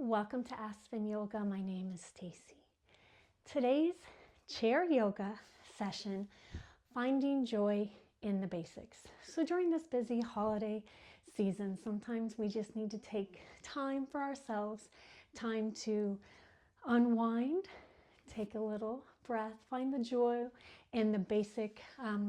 Welcome to Aspen Yoga. My name is Stacy. Today's chair yoga session, finding joy in the basics. So during this busy holiday season, sometimes we just need to take time for ourselves, time to unwind, take a little breath, find the joy in the basic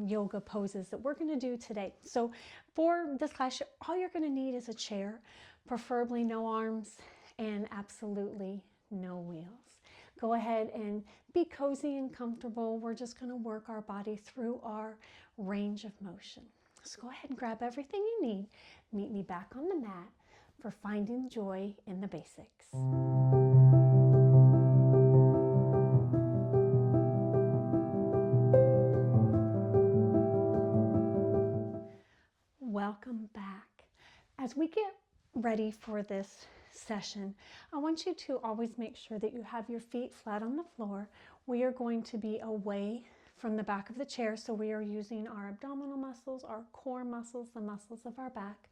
yoga poses that we're going to do today. So for this class, all you're going to need is a chair, preferably no arms and absolutely no wheels. Go ahead and be cozy and comfortable. We're just going to work our body through our range of motion. So go ahead and grab everything you need. Meet me back on the mat for finding joy in the basics. Welcome back. As we get ready for this session, I want you to always make sure that you have your feet flat on the floor. We are going to be away from the back of the chair, so we are using our abdominal muscles, our core muscles, the muscles of our back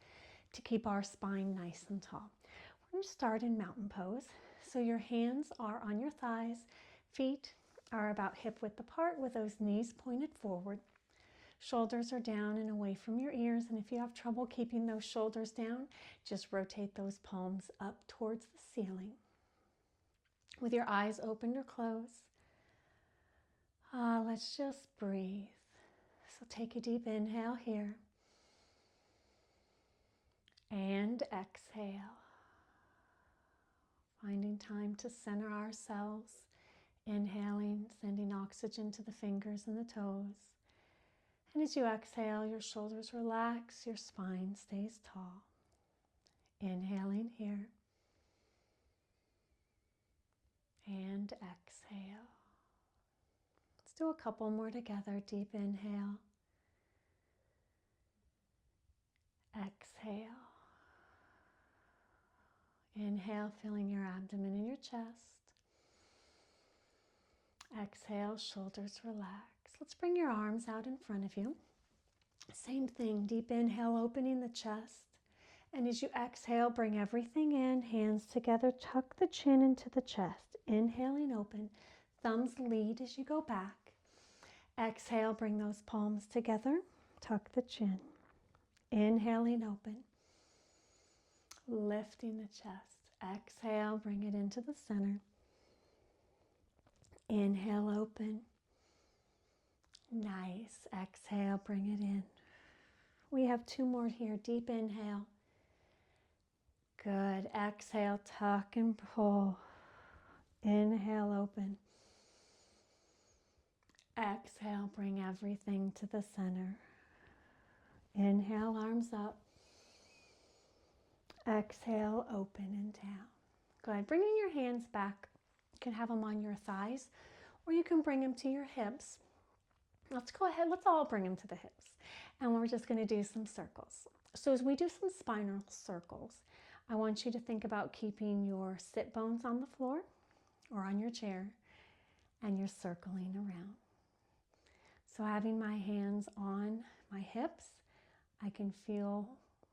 to keep our spine nice and tall. We're going to start in mountain pose. So your hands are on your thighs, feet are about hip width apart with those knees pointed forward. Shoulders are down and away from your ears, and if you have trouble keeping those shoulders down, just rotate those palms up towards the ceiling. With your eyes open or closed, let's just breathe. So take a deep inhale here and exhale. Finding time to center ourselves, inhaling, sending oxygen to the fingers and the toes. And as you exhale, your shoulders relax, your spine stays tall. Inhaling here. And exhale. Let's do a couple more together. Deep inhale. Exhale. Inhale, filling your abdomen and your chest. Exhale, shoulders relax. Let's bring your arms out in front of you. Same thing, deep inhale, opening the chest. And as you exhale, bring everything in, hands together, tuck the chin into the chest. Inhaling, open, thumbs lead as you go back. Exhale, bring those palms together, tuck the chin. Inhaling, open, lifting the chest. Exhale, bring it into the center. Inhale, open. Nice. Exhale, bring it in. We have two more here. Deep inhale. Good. Exhale, tuck and pull. Inhale, open. Exhale, bring everything to the center. Inhale, arms up. Exhale, open and down. Good. Bringing your hands back. You can have them on your thighs, or you can bring them to your hips. Let's go ahead, let's all bring them to the hips. And we're just going to do some circles. So as we do some spinal circles, I want you to think about keeping your sit bones on the floor or on your chair, and you're circling around. So having my hands on my hips, I can feel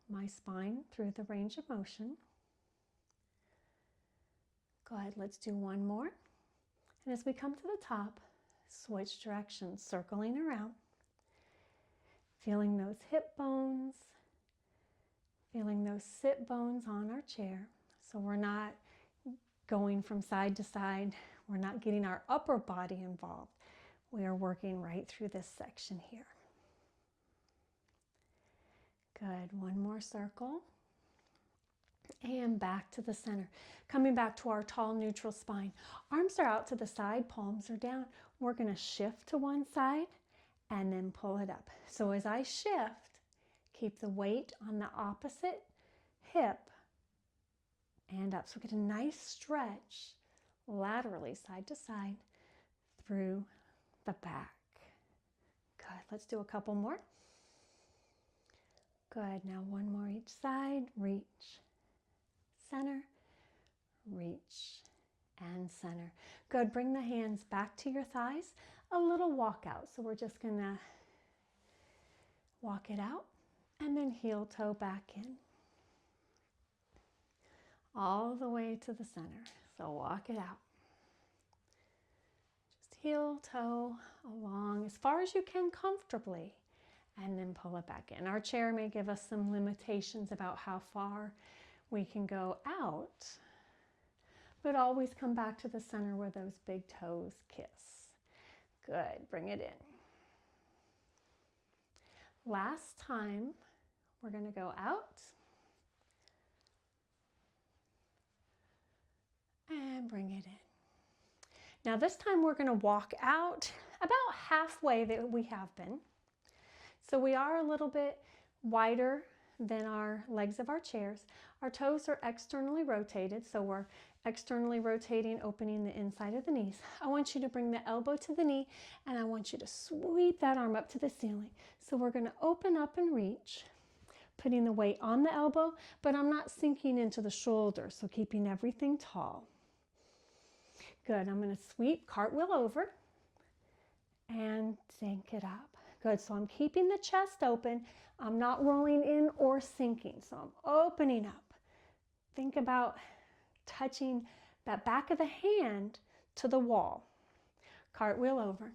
my spine through the range of motion. Go ahead, let's do one more. And as we come to the top, switch directions, circling around, feeling those hip bones, feeling those sit bones on our chair. So we're not going from side to side. We're not getting our upper body involved. We are working right through this section here. Good. One more circle. And back to the center. Coming back to our tall neutral spine. Arms are out to the side, palms are down. We're going to shift to one side and then pull it up. So as I shift, keep the weight on the opposite hip and up. So get a nice stretch laterally, side to side, through the back. Good. Let's do a couple more. Good. Now one more each side. Reach. Center, reach, and center. Good. Bring the hands back to your thighs. A little walk out. So we're just going to walk it out and then heel toe back in. all the way to the center. So walk it out. Just heel toe along as far as you can comfortably, and then pull it back in. Our chair may give us some limitations about how far we can go out, but always come back to the center where those big toes kiss. Good, bring it in. Last time, we're gonna go out and bring it in. Now this time we're gonna walk out about halfway that we have been. So we are a little bit wider than our legs of our chairs. Our toes are externally rotated, so we're externally rotating, opening the inside of the knees. I want you to bring the elbow to the knee, and I want you to sweep that arm up to the ceiling. So we're gonna open up and reach, putting the weight on the elbow, but I'm not sinking into the shoulder, so keeping everything tall. Good, I'm gonna sweep, cartwheel over, and sink it up. Good, so I'm keeping the chest open. I'm not rolling in or sinking, so I'm opening up. Think about touching that back of the hand to the wall. Cartwheel over.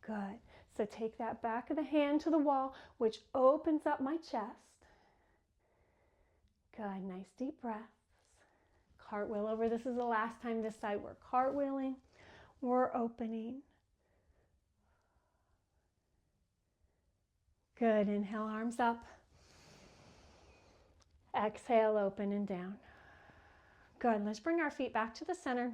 Good, so take that back of the hand to the wall, which opens up my chest. Good, nice deep breaths. Cartwheel over. This is the last time this side we're cartwheeling. We're opening. Good, inhale, arms up. Exhale, open and down. Good, let's bring our feet back to the center.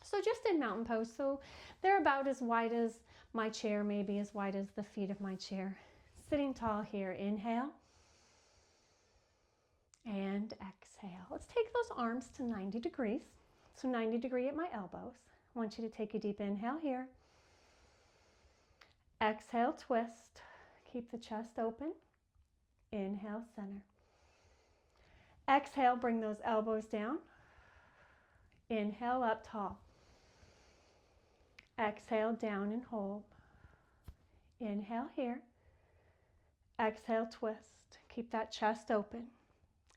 So just in mountain pose, so they're about as wide as my chair, maybe as wide as the feet of my chair. Sitting tall here, inhale. And exhale. Let's take those arms to 90 degrees. So 90 degree at my elbows. I want you to take a deep inhale here. Exhale, twist. Keep the chest open. Inhale, center. Exhale, bring those elbows down. Inhale, up tall. Exhale, down and hold. Inhale here. Exhale, twist. Keep that chest open.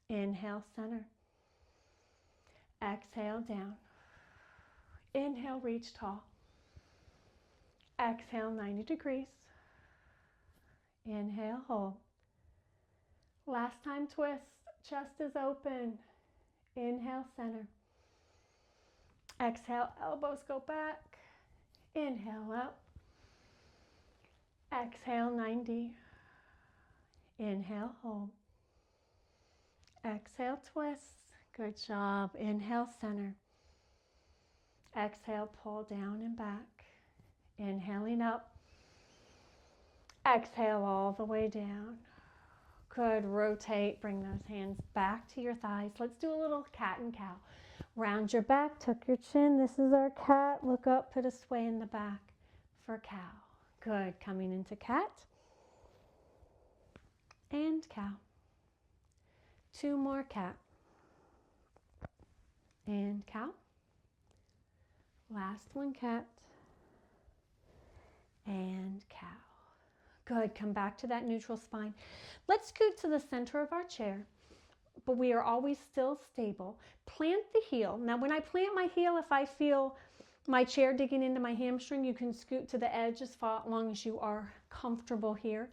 Inhale, center. Exhale, down. Inhale, reach tall. Exhale, 90 degrees. Inhale, hold. Last time, twist. Chest is open. Inhale, center. Exhale, elbows go back. Inhale, up. Exhale, 90. Inhale, hold. Exhale, twist. Good job. Inhale, center. Exhale, pull down and back. Inhaling up. Exhale all the way down. Good. Rotate. Bring those hands back to your thighs. Let's do a little cat and cow. Round your back, tuck your chin. This is our cat. Look up, put a sway in the back for cow. Good. Coming into cat and cow. Two more, cat and cow. Last one, cat and cow. Good, come back to that neutral spine. Let's scoot to the center of our chair, but we are always still stable. Plant the heel. Now when I plant my heel, if I feel my chair digging into my hamstring, you can scoot to the edge as long as you are comfortable here.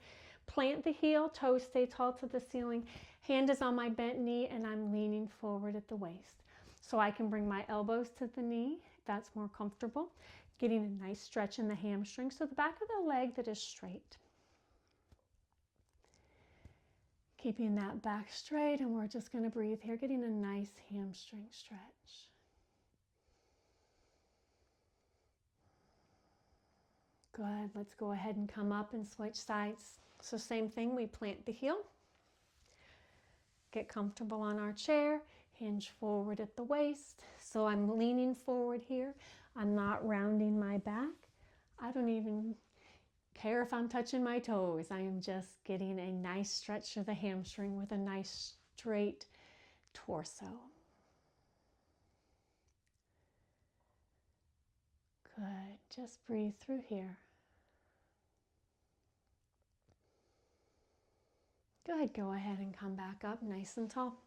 Plant the heel, toes stay tall to the ceiling. Hand is on my bent knee and I'm leaning forward at the waist. So I can bring my elbows to the knee, if that's more comfortable. Getting a nice stretch in the hamstring, so the back of the leg that is straight. Keeping that back straight, and we're just going to breathe here, getting a nice hamstring stretch. Good, let's go ahead and come up and switch sides. So same thing, we plant the heel. Get comfortable on our chair, hinge forward at the waist. So I'm leaning forward here. I'm not rounding my back. I don't even care if I'm touching my toes. I am just getting a nice stretch of the hamstring with a nice straight torso. Good, just breathe through here. Good, go ahead and come back up nice and tall.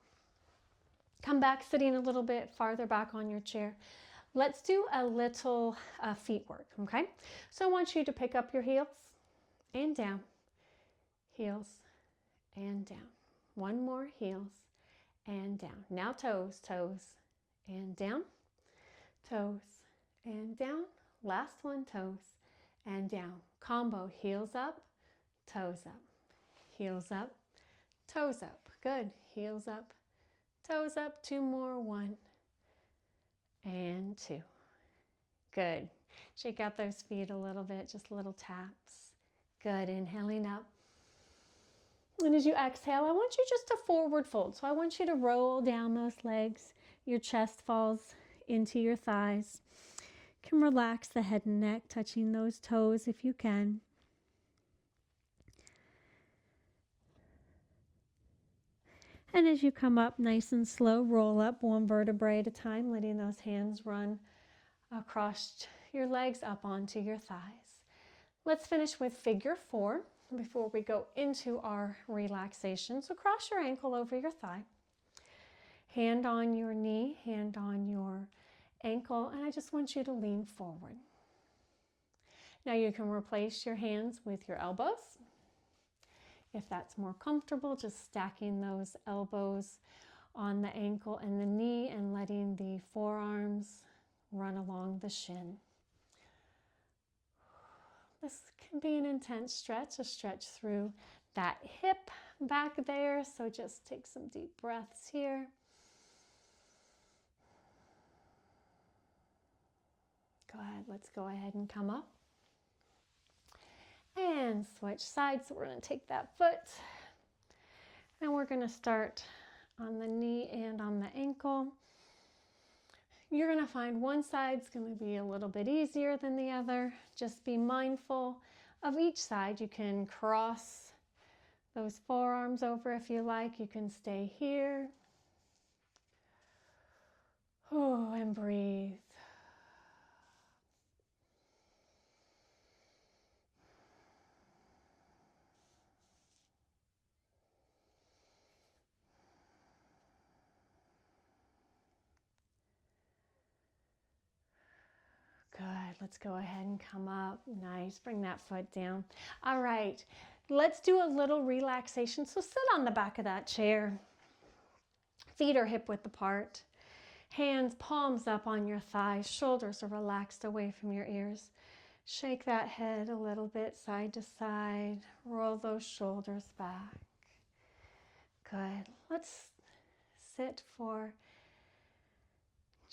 Come back, sitting a little bit farther back on your chair. Let's do a little feet work, okay? So I want you to pick up your heels and down, heels and down. One more, heels and down. Now toes, toes and down, toes and down. Last one, toes and down. Combo, heels up, toes up, heels up, toes up. Good, heels up, toes up. Two more, one and two. Good. Shake out those feet a little bit, just little taps. Good, inhaling up. And as you exhale, I want you just to forward fold. So I want you to roll down those legs. Your chest falls into your thighs. You can relax the head and neck, touching those toes if you can. And as you come up nice and slow, roll up one vertebrae at a time, letting those hands run across your legs up onto your thighs. Let's finish with figure four before we go into our relaxation. So cross your ankle over your thigh, hand on your knee, hand on your ankle, and I just want you to lean forward. Now you can replace your hands with your elbows. If that's more comfortable, just stacking those elbows on the ankle and the knee and letting the forearms run along the shin. This can be an intense stretch, a stretch through that hip back there. So just take some deep breaths here. Go ahead, let's go ahead and come up. And switch sides. So we're going to take that foot and we're going to start on the knee and on the ankle. You're going to find one side's going to be a little bit easier than the other. Just be mindful of each side. You can cross those forearms over if you like. You can stay here. Oh, and breathe. Good. Let's go ahead and come up. Nice. Bring that foot down. All right. Let's do a little relaxation. So sit on the back of that chair. Feet are hip width apart. Hands, palms up on your thighs. Shoulders are relaxed away from your ears. Shake that head a little bit side to side. Roll those shoulders back. Good. Let's sit for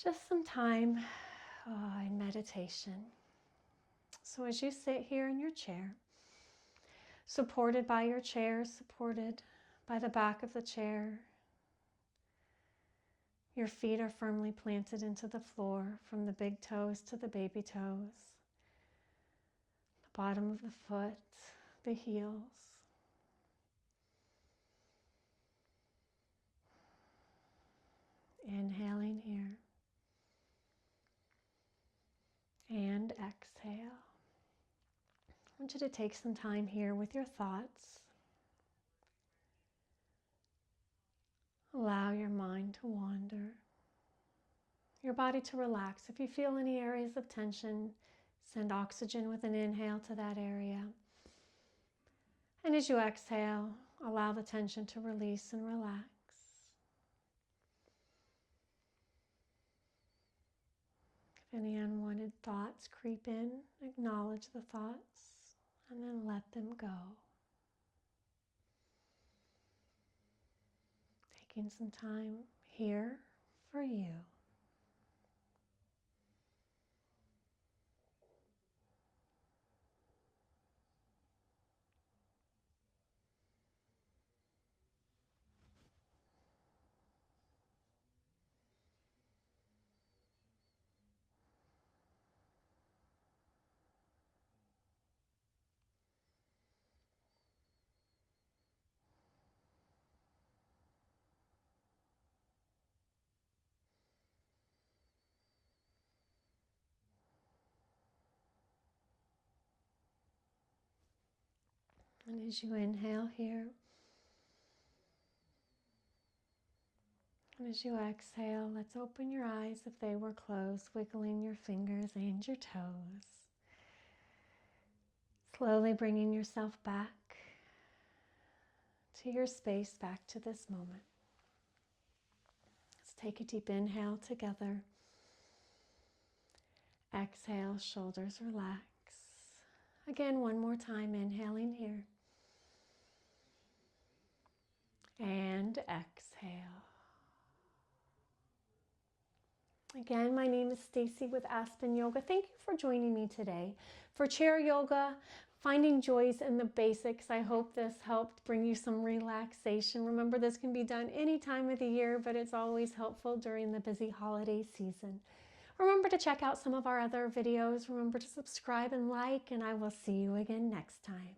just some time in meditation. So as you sit here in your chair, supported by your chair, supported by the back of the chair, your feet are firmly planted into the floor from the big toes to the baby toes, the bottom of the foot, the heels. Inhaling here. And exhale. I want you to take some time here with your thoughts. Allow your mind to wander, your body to relax. If you feel any areas of tension, send oxygen with an inhale to that area. And as you exhale, allow the tension to release and relax. If any unwanted thoughts creep in, acknowledge the thoughts and then let them go. Taking some time here for you. And as you inhale here, And as you exhale, let's open your eyes if they were closed, wiggling your fingers and your toes. Slowly bringing yourself back to your space, back to this moment. Let's take a deep inhale together. Exhale, shoulders relax. Again, one more time, inhaling here. And exhale. Again, my name is Stacy with Aspen Yoga. Thank you for joining me today for chair yoga, finding joys in the basics. I hope this helped bring you some relaxation. Remember, this can be done any time of the year, but it's always helpful during the busy holiday season. Remember to check out some of our other videos. Remember to subscribe and like, and I will see you again next time.